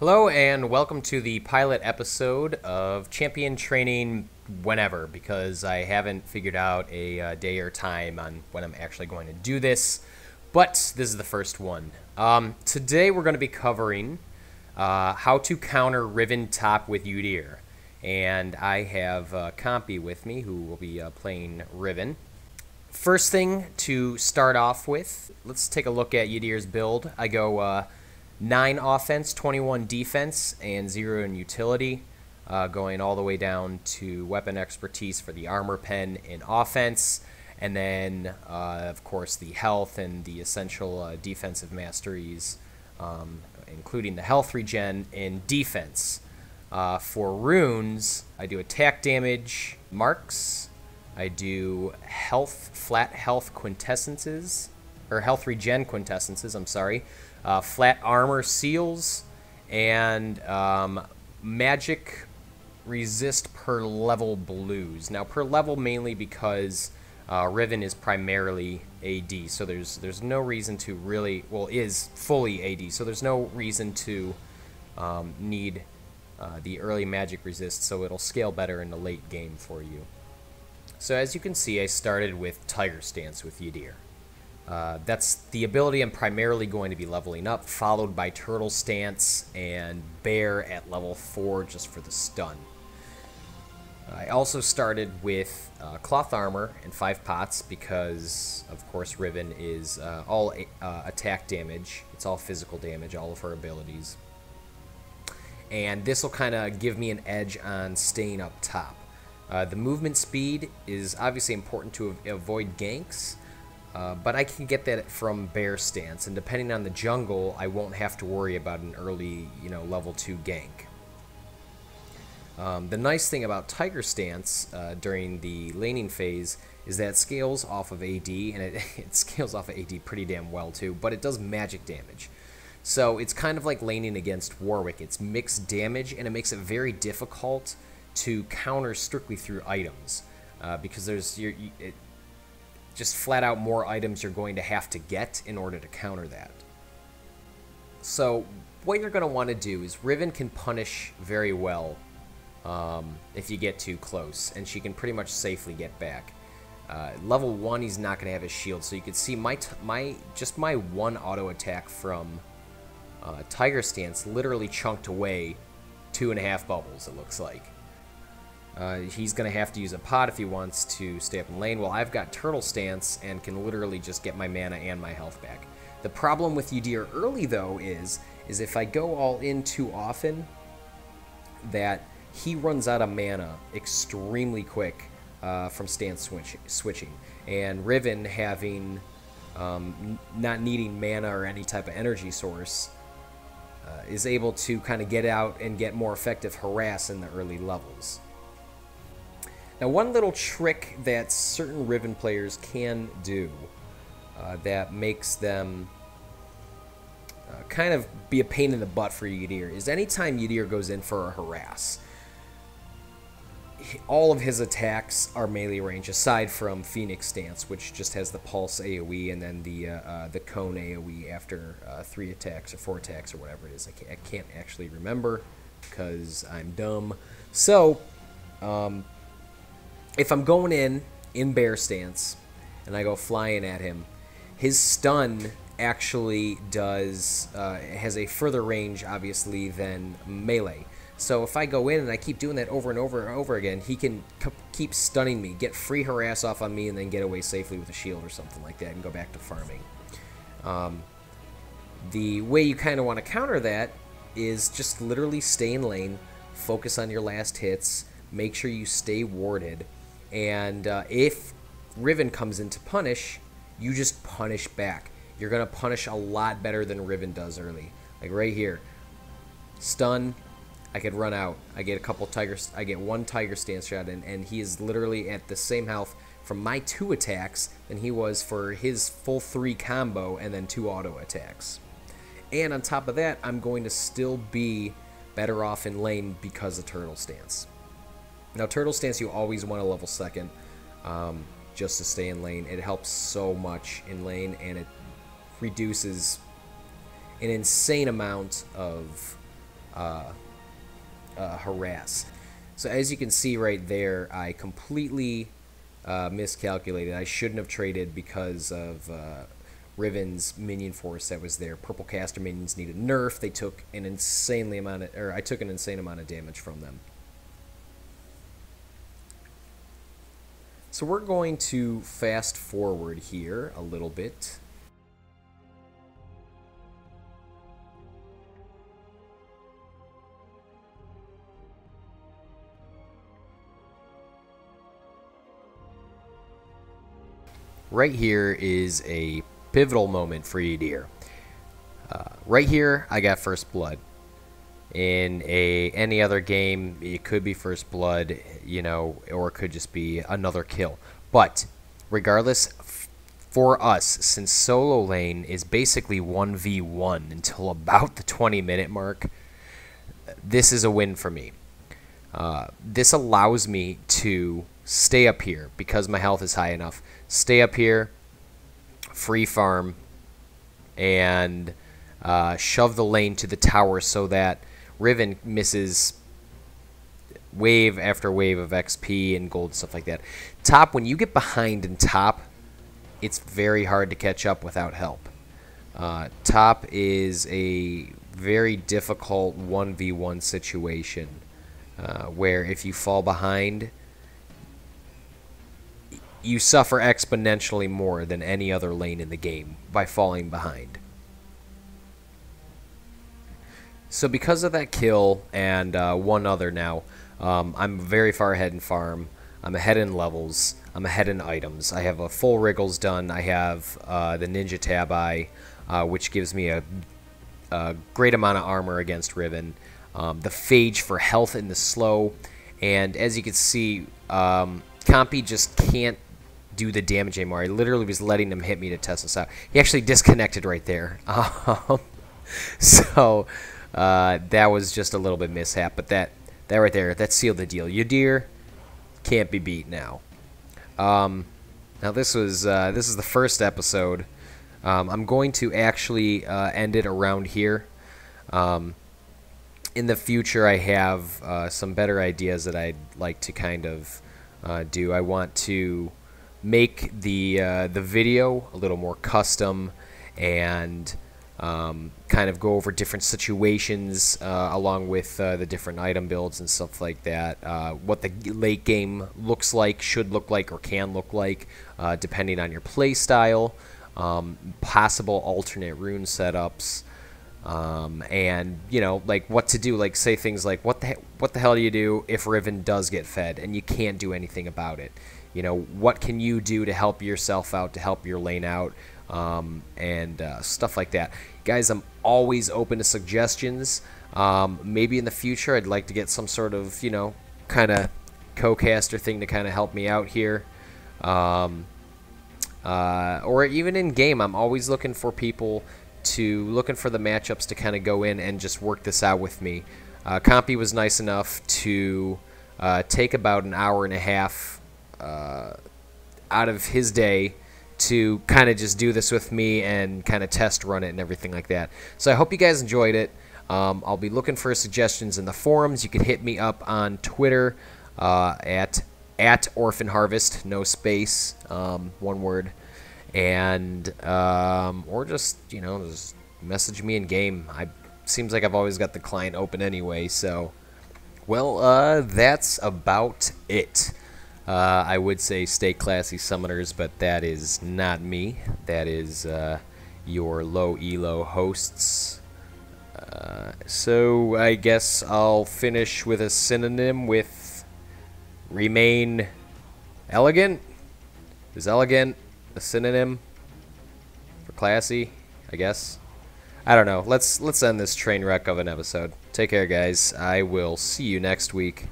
Hello and welcome to the pilot episode of Champion Training whenever, because I haven't figured out a day or time on when I'm actually going to do this, but this is the first one. Today we're going to be covering how to counter Riven top with Udyr, and I have Compy with me who will be playing Riven. First thing to start off with, let's take a look at Udyr's build. I go 9 offense, 21 defense, and 0 in utility, going all the way down to weapon expertise for the armor pen in offense, and then, of course, the health and the essential defensive masteries, including the health regen in defense. For runes, I do attack damage marks, I do flat health quintessences, or health regen quintessences, I'm sorry, flat armor seals, and magic resist per level blues. Now, per level mainly because Riven is primarily AD, so there's no reason to really, well, is fully AD, so there's no reason to need the early magic resist, so it'll scale better in the late game for you. So as you can see, I started with Tiger Stance with Udyr. That's the ability I'm primarily going to be leveling up, followed by Turtle Stance and Bear at level 4 just for the stun. I also started with Cloth Armor and 5 pots because, of course, Riven is all attack damage. It's all physical damage, all of her abilities. And this will kind of give me an edge on staying up top. The movement speed is obviously important to avoid ganks, but I can get that from Bear Stance, and depending on the jungle, I won't have to worry about an early, level 2 gank. The nice thing about Tiger Stance during the laning phase is that it scales off of AD, and it scales off of AD pretty damn well too, but it does magic damage. So it's kind of like laning against Warwick. It's mixed damage, and it makes it very difficult to counter strictly through items, because there's just flat out more items you're going to have to get in order to counter that. So what you're going to want to do is Riven can punish very well if you get too close, and she can pretty much safely get back. Level 1, he's not going to have his shield, so you can see my one auto attack from Tiger Stance literally chunked away 2.5 bubbles, it looks like. He's going to have to use a pot if he wants to stay up in lane. Well, I've got Turtle Stance and can literally just get my mana and my health back. The problem with Udyr early, though, is if I go all in too often, that he runs out of mana extremely quick from stance switching. And Riven, having not needing mana or any type of energy source, is able to kind of get out and get more effective harass in the early levels. Now, one little trick that certain Riven players can do that makes them kind of be a pain in the butt for Udyr is anytime Udyr goes in for a harass, all of his attacks are melee range, aside from Phoenix Stance, which just has the Pulse AoE and then the Cone AoE after 3 attacks or 4 attacks or whatever it is. I can't actually remember because I'm dumb. So, if I'm going in Bear Stance and I go flying at him, his stun actually has a further range, obviously, than melee. So if I go in and I keep doing that over and over and over again, he can keep stunning me, get free harass off on me, and then get away safely with a shield or something like that and go back to farming. The way you kind of want to counter that is just literally stay in lane, focus on your last hits, make sure you stay warded, and if Riven comes in to punish, you just punish back. You're going to punish a lot better than Riven does early. Like right here. Stun, I could run out. I get one Tiger Stance shot, and he is literally at the same health from my 2 attacks than he was for his full 3 combo and then 2 auto attacks. And on top of that, I'm going to still be better off in lane because of Turtle Stance. Now, Turtle Stance you always want to level 2nd just to stay in lane. It helps so much in lane, and it reduces an insane amount of harass. So as you can see right there, I completely miscalculated. I shouldn't have traded because of Riven's minion force that was there. Purple caster minions needed nerf. They took an insanely amount of, or I took an insane amount of damage from them. So we're going to fast forward here a little bit. Right here is a pivotal moment for Udyr. Right here, I got first blood. In any other game, it could be first blood, you know, or it could just be another kill. But regardless, for us, since solo lane is basically 1v1 until about the 20-minute mark, this is a win for me. This allows me to stay up here because my health is high enough. Stay up here, free farm, and shove the lane to the tower so that Riven misses wave after wave of XP and gold and stuff like that. Top, when you get behind in top, it's very hard to catch up without help. Top is a very difficult 1v1 situation where if you fall behind, you suffer exponentially more than any other lane in the game by falling behind. So because of that kill and one other now, I'm very far ahead in farm. I'm ahead in levels. I'm ahead in items. I have a full Wriggles done. I have the Ninja Tab Eye, which gives me a great amount of armor against Riven. The Phage for health in the slow. And as you can see, Compy just can't do the damage anymore. I literally was letting him hit me to test this out. He actually disconnected right there. So that was just a little bit mishap, but that right there, that sealed the deal. Udyr can't be beat now. Now this is the first episode. I'm going to actually end it around here. In the future, I have some better ideas that I'd like to kind of do. I want to make the video a little more custom and kind of go over different situations along with the different item builds and stuff like that. What the late game looks like, should look like, or can look like, depending on your play style. Possible alternate rune setups. And you know, like what to do. Like say things like what the hell do you do if Riven does get fed and you can't do anything about it? You know, what can you do to help yourself out, to help your lane out, and stuff like that. Guys, I'm always open to suggestions. Maybe in the future I'd like to get some sort of, you know, kind of co-caster thing to kind of help me out here. Or even in game, I'm always looking for people looking for the matchups to kind of go in and just work this out with me. Compy was nice enough to take about an hour and a half out of his day to kind of just do this with me and kind of test run it and everything like that. So I hope you guys enjoyed it. I'll be looking for suggestions in the forums. You can hit me up on Twitter at Orphan Harvest, no space, one word, and or just, you know, just message me in game. Seems like I've always got the client open anyway. So, well, that's about it. I would say stay classy, summoners, but that is not me. That is your Low ELO hosts. So I guess I'll finish with a synonym with remain elegant. Is elegant a synonym for classy? I guess. I don't know. Let's end this train wreck of an episode. Take care, guys. I will see you next week.